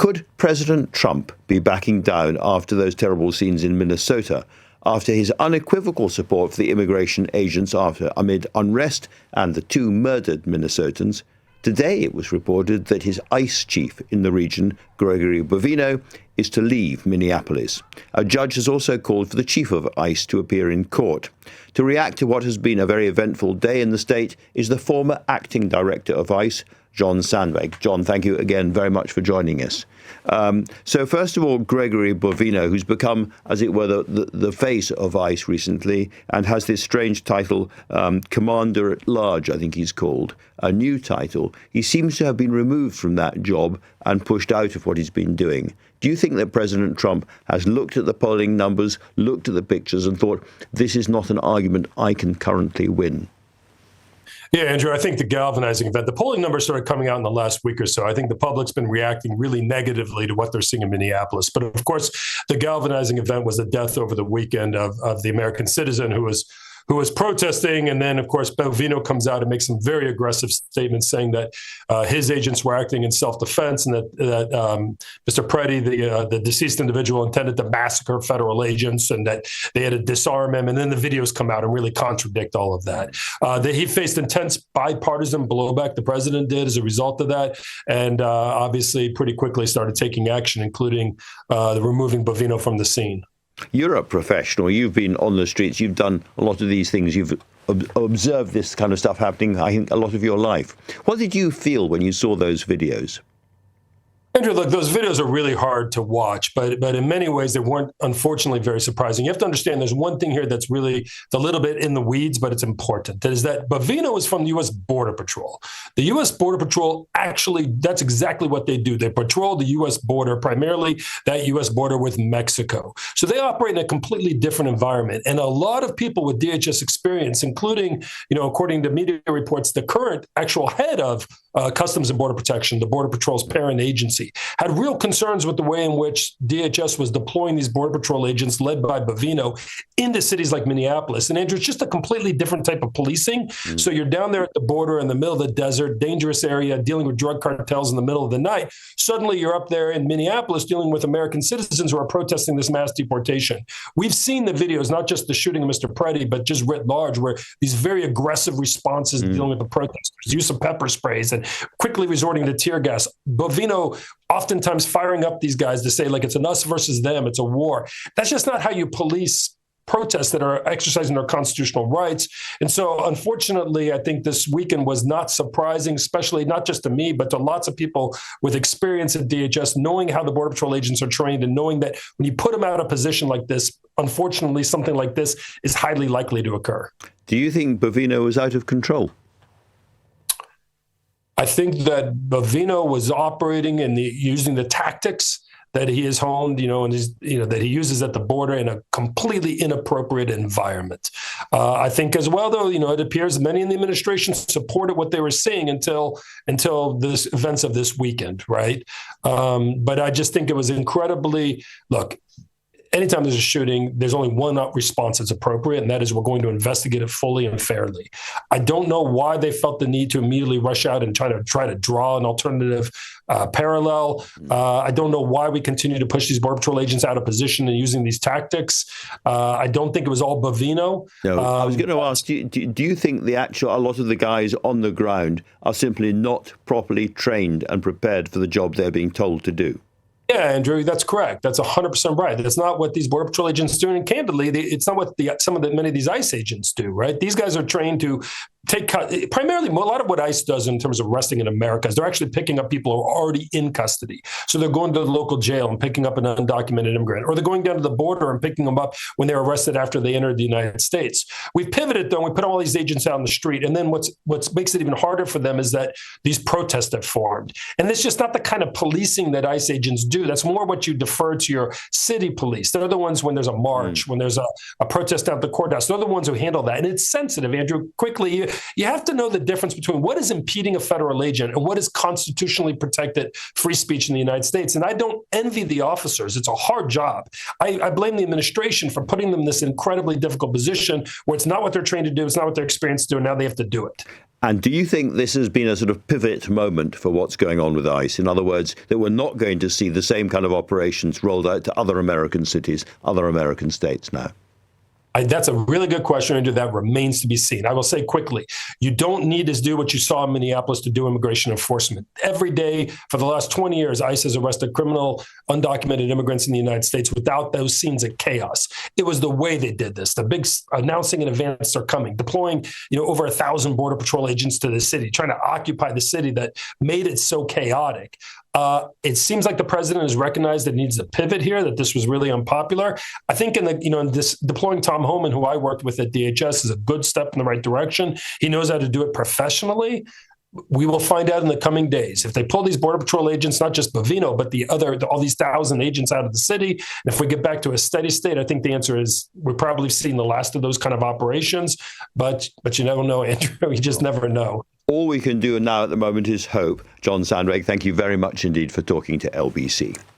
Could President Trump be backing down after those terrible scenes in Minnesota, after his unequivocal support for the immigration agents amid unrest and the 2 murdered Minnesotans? Today it was reported that his ICE chief in the region, Gregory Bovino, is to leave Minneapolis. A judge has also called for the chief of ICE to appear in court. To react to what has been a very eventful day in the state is the former acting director of ICE, John Sandweg. John, thank you again very much for joining us. So first of all, Gregory Bovino, who's become, as it were, the face of ICE recently and has this strange title, Commander at Large, I think he's called, a new title. He seems to have been removed from that job and pushed out of what he's been doing. Do you think that President Trump has looked at the polling numbers, looked at the pictures and thought, this is not an argument I can currently win? Yeah, Andrew, I think the galvanizing event, the polling numbers started coming out in the last week or so. I think the public's been reacting really negatively to what they're seeing in Minneapolis. But of course, the galvanizing event was the death over the weekend of the American citizen who was protesting. And then, of course, Bovino comes out and makes some very aggressive statements saying that his agents were acting in self-defense and that Mr. Pretti, the deceased individual, intended to massacre federal agents and that they had to disarm him. And then the videos come out and really contradict all of that. That he faced intense bipartisan blowback, the president did, as a result of that. And obviously pretty quickly started taking action, including removing Bovino from the scene. You're a professional. You've been on the streets. You've done a lot of these things. You've observed this kind of stuff happening, I think, a lot of your life. What did you feel when you saw those videos? Andrew, look, those videos are really hard to watch, but in many ways, they weren't, unfortunately, very surprising. You have to understand there's one thing here that's really a little bit in the weeds, but it's important. That is that Bovino is from the U.S. Border Patrol. The U.S. Border Patrol, actually, that's exactly what they do. They patrol the U.S. border, primarily that U.S. border with Mexico. So they operate in a completely different environment. And a lot of people with DHS experience, including, according to media reports, the current actual head of Customs and Border Protection, the Border Patrol's parent agency, had real concerns with the way in which DHS was deploying these Border Patrol agents led by Bovino into cities like Minneapolis. And Andrew, it's just a completely different type of policing. Mm-hmm. So you're down there at the border in the middle of the desert, dangerous area, dealing with drug cartels in the middle of the night. Suddenly you're up there in Minneapolis dealing with American citizens who are protesting this mass deportation. We've seen the videos, not just the shooting of Mr. Pretti, but just writ large, where these very aggressive responses dealing with the protesters, use of pepper sprays and quickly resorting to tear gas. Bovino oftentimes firing up these guys to say, like, it's an us versus them, it's a war. That's just not how you police protests that are exercising their constitutional rights. And so, unfortunately, I think this weekend was not surprising, especially not just to me, but to lots of people with experience at DHS, knowing how the Border Patrol agents are trained and knowing that when you put them out of a position like this, unfortunately, something like this is highly likely to occur. Do you think Bovino was out of control? I think that Bovino was operating and using the tactics that he has honed, and that he uses at the border in a completely inappropriate environment. I think as well, though, it appears many in the administration supported what they were seeing until this events of this weekend, right? But I just think it was incredibly, look, anytime there's a shooting, there's only one response that's appropriate, and that is we're going to investigate it fully and fairly. I don't know why they felt the need to immediately rush out and try to draw an alternative parallel. I don't know why we continue to push these Border Patrol agents out of position and using these tactics. I don't think it was all Bovino. No, I was going to ask, do you think a lot of the guys on the ground are simply not properly trained and prepared for the job they're being told to do? Yeah, Andrew, that's correct. That's 100% right. That's not what these Border Patrol agents do. And candidly, it's not what many of these ICE agents do, right? These guys are trained to primarily, a lot of what ICE does in terms of arresting in America is they're actually picking up people who are already in custody. So they're going to the local jail and picking up an undocumented immigrant, or they're going down to the border and picking them up when they're arrested after they entered the United States. We've pivoted, though, and we put all these agents out in the street. And then what makes it even harder for them is that these protests have formed. And it's just not the kind of policing that ICE agents do. That's more what you defer to your city police. They're the ones when there's a march, when there's a protest out at the courthouse. They're the ones who handle that. And it's sensitive, Andrew. Quickly, you have to know the difference between what is impeding a federal agent and what is constitutionally protected free speech in the United States. And I don't envy the officers. It's a hard job. I blame the administration for putting them in this incredibly difficult position where it's not what they're trained to do, it's not what they're experienced to do, and now they have to do it. And do you think this has been a sort of pivot moment for what's going on with ICE? In other words, that we're not going to see the same kind of operations rolled out to other American cities, other American states now? That's a really good question, Andrew. That remains to be seen. I will say quickly, you don't need to do what you saw in Minneapolis to do immigration enforcement. Every day for the last 20 years, ICE has arrested criminal, undocumented immigrants in the United States without those scenes of chaos. It was the way they did this, the big announcing in advance they're coming, deploying over 1,000 Border Patrol agents to the city, trying to occupy the city that made it so chaotic. It seems like the president has recognized that it needs to pivot here, that this was really unpopular. I think in this deploying Tom Homan, who I worked with at DHS, is a good step in the right direction. He knows how to do it professionally. We will find out in the coming days. If they pull these Border Patrol agents, not just Bovino, but all these 1,000 agents out of the city, and if we get back to a steady state, I think the answer is we're probably seeing the last of those kind of operations. But you never know, Andrew. You just never know. All we can do now at the moment is hope. John Sandweg, thank you very much indeed for talking to LBC.